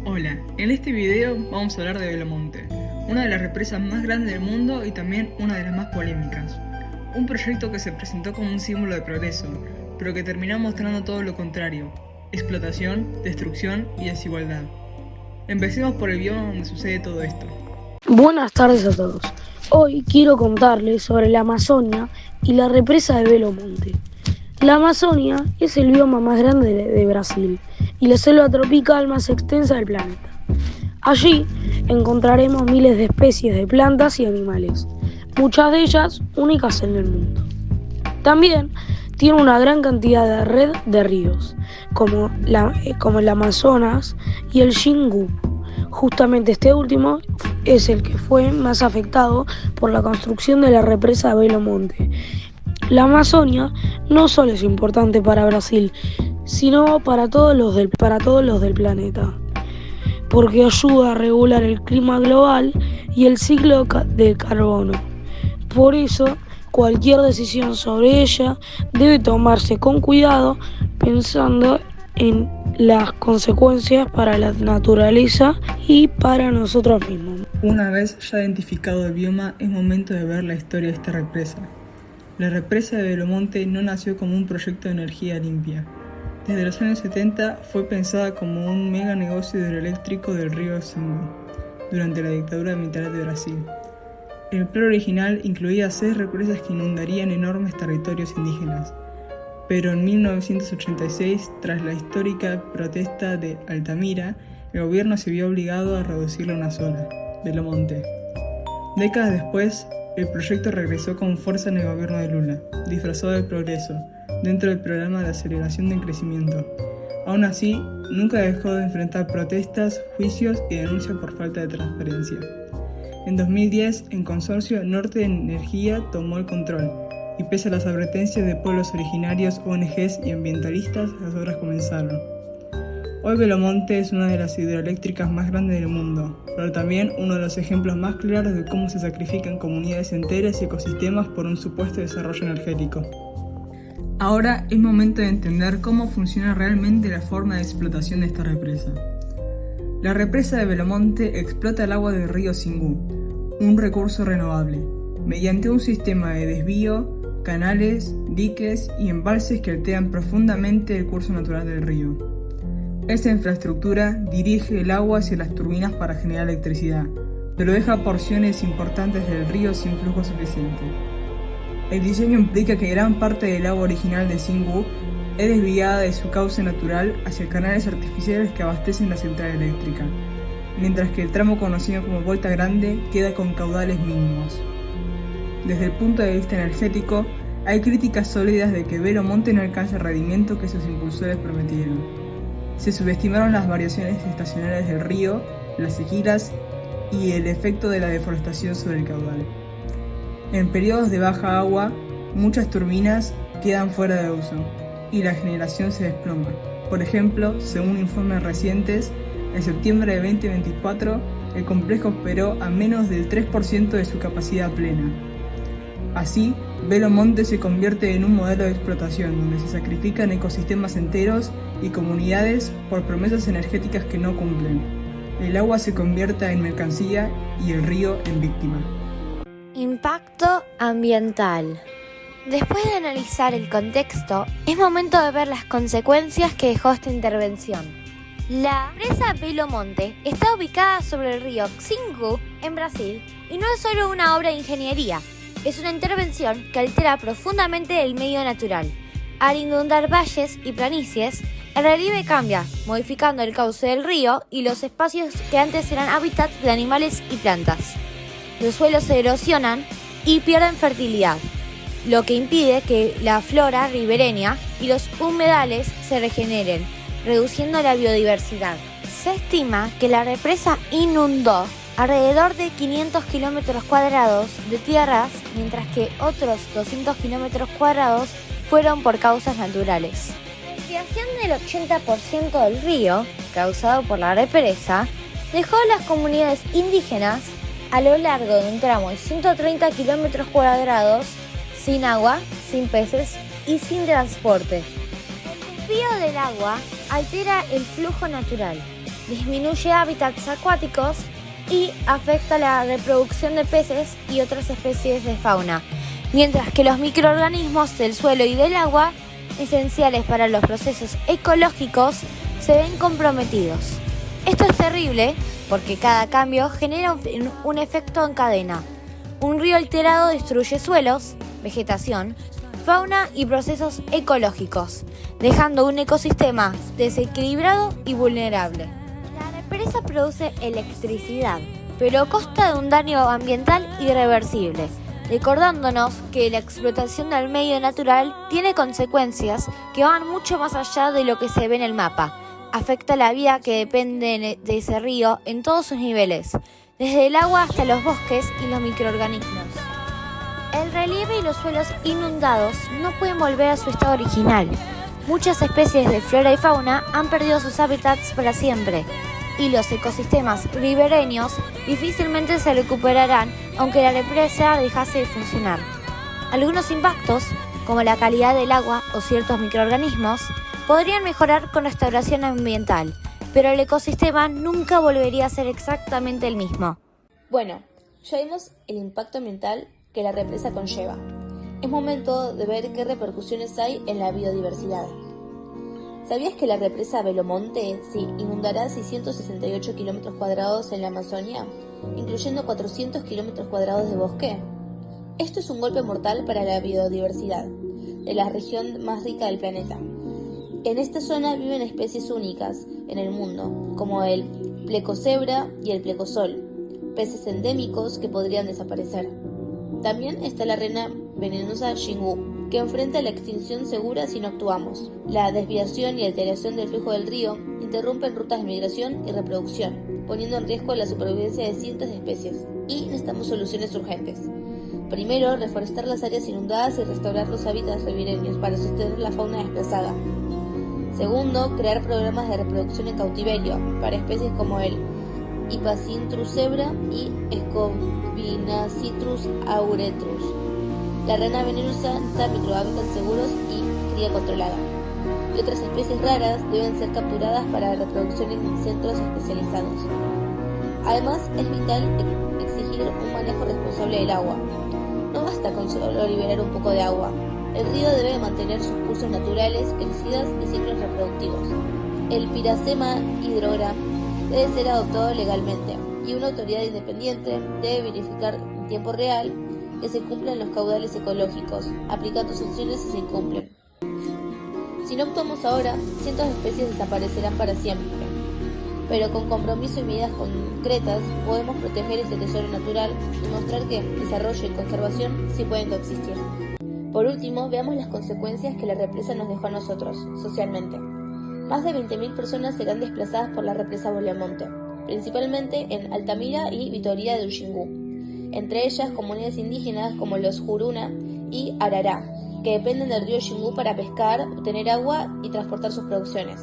Hola, en este video vamos a hablar de Belo Monte, una de las represas más grandes del mundo y también una de las más polémicas. Un proyecto que se presentó como un símbolo de progreso, pero que terminó mostrando todo lo contrario: explotación, destrucción y desigualdad. Empecemos por el bioma donde sucede todo esto. Buenas tardes a todos. Hoy quiero contarles sobre la Amazonia y la represa de Belo Monte. La Amazonia es el bioma más grande de Brasil y la selva tropical más extensa del planeta. Allí encontraremos miles de especies de plantas y animales, muchas de ellas únicas en el mundo. También tiene una gran cantidad de red de ríos, como el Amazonas y el Xingu. Justamente este último es el que fue más afectado por la construcción de la represa de Belo Monte. La Amazonia no solo es importante para Brasil, sino para todos los del planeta, porque ayuda a regular el clima global y el ciclo del carbono. Por eso, cualquier decisión sobre ella debe tomarse con cuidado, pensando en las consecuencias para la naturaleza y para nosotros mismos. Una vez ya identificado el bioma, es momento de ver la historia de esta represa. La represa de Belo Monte no nació como un proyecto de energía limpia. Desde los años 70 fue pensada como un mega negocio hidroeléctrico del río Xingu, durante la dictadura militar de Brasil. El plan original incluía 6 represas que inundarían enormes territorios indígenas, pero en 1986, tras la histórica protesta de Altamira, el gobierno se vio obligado a reducirla a una sola, Belo Monte. Décadas después, el proyecto regresó con fuerza en el gobierno de Lula, disfrazado de progreso, dentro del programa de aceleración del crecimiento. Aún así, nunca dejó de enfrentar protestas, juicios y denuncias por falta de transparencia. En 2010, el consorcio Norte de Energía tomó el control, y pese a las advertencias de pueblos originarios, ONGs y ambientalistas, las obras comenzaron. Hoy Belo Monte es una de las hidroeléctricas más grandes del mundo, pero también uno de los ejemplos más claros de cómo se sacrifican comunidades enteras y ecosistemas por un supuesto desarrollo energético. Ahora es momento de entender cómo funciona realmente la forma de explotación de esta represa. La represa de Belo Monte explota el agua del río Xingu, un recurso renovable, mediante un sistema de desvío, canales, diques y embalses que alteran profundamente el curso natural del río. Esta infraestructura dirige el agua hacia las turbinas para generar electricidad, pero deja porciones importantes del río sin flujo suficiente. El diseño implica que gran parte del agua original de Xingu es desviada de su cauce natural hacia canales artificiales que abastecen la central eléctrica, mientras que el tramo conocido como Volta Grande queda con caudales mínimos. Desde el punto de vista energético, hay críticas sólidas de que Belo Monte no alcanza el rendimiento que sus impulsores prometieron. Se subestimaron las variaciones estacionales del río, las sequías y el efecto de la deforestación sobre el caudal. En periodos de baja agua, muchas turbinas quedan fuera de uso y la generación se desploma. Por ejemplo, según informes recientes, en septiembre de 2024, el complejo operó a menos del 3% de su capacidad plena. Así, Belo Monte se convierte en un modelo de explotación donde se sacrifican ecosistemas enteros y comunidades por promesas energéticas que no cumplen. El agua se convierte en mercancía y el río en víctima. Impacto ambiental. Después de analizar el contexto, es momento de ver las consecuencias que dejó esta intervención. La presa Belo Monte está ubicada sobre el río Xingu en Brasil y no es solo una obra de ingeniería. Es una intervención que altera profundamente el medio natural. Al inundar valles y planicies, el relieve cambia, modificando el cauce del río y los espacios que antes eran hábitats de animales y plantas. Los suelos se erosionan y pierden fertilidad, lo que impide que la flora ribereña y los humedales se regeneren, reduciendo la biodiversidad. Se estima que la represa inundó alrededor de 500 kilómetros cuadrados de tierras, mientras que otros 200 kilómetros cuadrados fueron por causas naturales. La desviación del 80% del río, causado por la represa, dejó a las comunidades indígenas a lo largo de un tramo de 130 kilómetros cuadrados sin agua, sin peces y sin transporte. El desvío del agua altera el flujo natural, disminuye hábitats acuáticos y afecta la reproducción de peces y otras especies de fauna, mientras que los microorganismos del suelo y del agua, esenciales para los procesos ecológicos, se ven comprometidos. Esto es terrible porque cada cambio genera un efecto en cadena. Un río alterado destruye suelos, vegetación, fauna y procesos ecológicos, dejando un ecosistema desequilibrado y vulnerable. La represa produce electricidad, pero a costa de un daño ambiental irreversible, recordándonos que la explotación del medio natural tiene consecuencias que van mucho más allá de lo que se ve en el mapa. Afecta la vida que depende de ese río en todos sus niveles, desde el agua hasta los bosques y los microorganismos. El relieve y los suelos inundados no pueden volver a su estado original. Muchas especies de flora y fauna han perdido sus hábitats para siempre, y los ecosistemas ribereños difícilmente se recuperarán aunque la represa dejase de funcionar. Algunos impactos, como la calidad del agua o ciertos microorganismos, podrían mejorar con restauración ambiental, pero el ecosistema nunca volvería a ser exactamente el mismo. Bueno, ya vimos el impacto ambiental que la represa conlleva. Es momento de ver qué repercusiones hay en la biodiversidad. ¿Sabías que la represa Belo Monte inundará 668 kilómetros cuadrados en la Amazonia, incluyendo 400 kilómetros cuadrados de bosque? Esto es un golpe mortal para la biodiversidad de la región más rica del planeta. En esta zona viven especies únicas en el mundo, como el plecocebra y el plecosol, peces endémicos que podrían desaparecer. También está la rena venenosa Xingu, que enfrenta la extinción segura si no actuamos. La desviación y alteración del flujo del río interrumpen rutas de migración y reproducción, poniendo en riesgo la supervivencia de cientos de especies. Y necesitamos soluciones urgentes. Primero, reforestar las áreas inundadas y restaurar los hábitats ribereños para sostener la fauna desplazada. Segundo, crear programas de reproducción en cautiverio para especies como el Hipacintrus zebra y Scobinacitrus auretrus. La rana venenosa necesita microhábitats seguros y cría controlada. Y otras especies raras deben ser capturadas para reproducción en centros especializados. Además, es vital exigir un manejo responsable del agua. No basta con solo liberar un poco de agua. El río debe mantener sus cursos naturales, crecidas y ciclos reproductivos. El Piracema hidrogram debe ser adoptado legalmente y una autoridad independiente debe verificar en tiempo real que se cumplan los caudales ecológicos, aplicando sanciones si se incumplen. Si no actuamos ahora, cientos de especies desaparecerán para siempre. Pero con compromiso y medidas concretas podemos proteger este tesoro natural y mostrar que desarrollo y conservación sí pueden coexistir. Por último, veamos las consecuencias que la represa nos dejó a nosotros, socialmente. Más de 20.000 personas serán desplazadas por la represa Belo Monte, principalmente en Altamira y Vitoria de Xingu. Entre ellas, comunidades indígenas como los Juruna y Arará, que dependen del río Xingu para pescar, obtener agua y transportar sus producciones.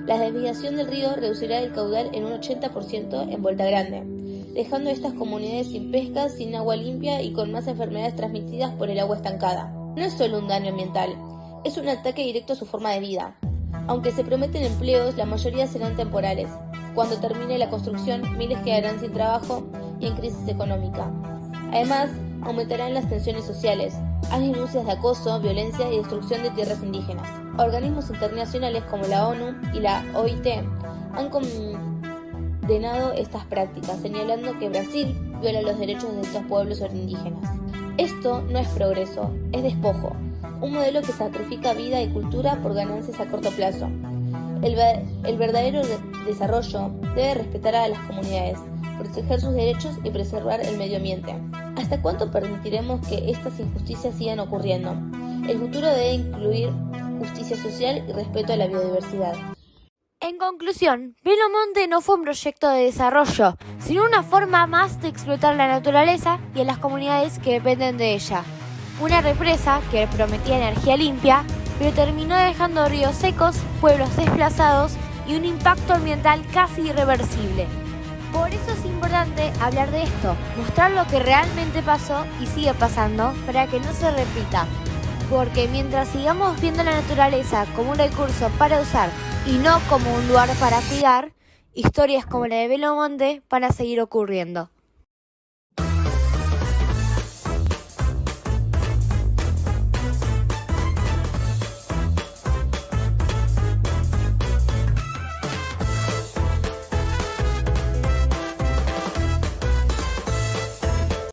La desviación del río reducirá el caudal en un 80% en Volta Grande, dejando a estas comunidades sin pesca, sin agua limpia y con más enfermedades transmitidas por el agua estancada. No es solo un daño ambiental, es un ataque directo a su forma de vida. Aunque se prometen empleos, la mayoría serán temporales. Cuando termine la construcción, miles quedarán sin trabajo y en crisis económica. Además, aumentarán las tensiones sociales. Hay denuncias de acoso, violencia y destrucción de tierras indígenas. Organismos internacionales como la ONU y la OIT han condenado estas prácticas, señalando que Brasil viola los derechos de estos pueblos indígenas. Esto no es progreso, es despojo, un modelo que sacrifica vida y cultura por ganancias a corto plazo. El verdadero desarrollo debe respetar a las comunidades, proteger sus derechos y preservar el medio ambiente. ¿Hasta cuánto permitiremos que estas injusticias sigan ocurriendo? El futuro debe incluir justicia social y respeto a la biodiversidad. En conclusión, Belo Monte no fue un proyecto de desarrollo, sino una forma más de explotar la naturaleza y a las comunidades que dependen de ella. Una represa que prometía energía limpia, pero terminó dejando ríos secos, pueblos desplazados y un impacto ambiental casi irreversible. Por eso es importante hablar de esto, mostrar lo que realmente pasó y sigue pasando para que no se repita. Porque mientras sigamos viendo la naturaleza como un recurso para usar y no como un lugar para cuidar, historias como la de Belo Monte van a seguir ocurriendo.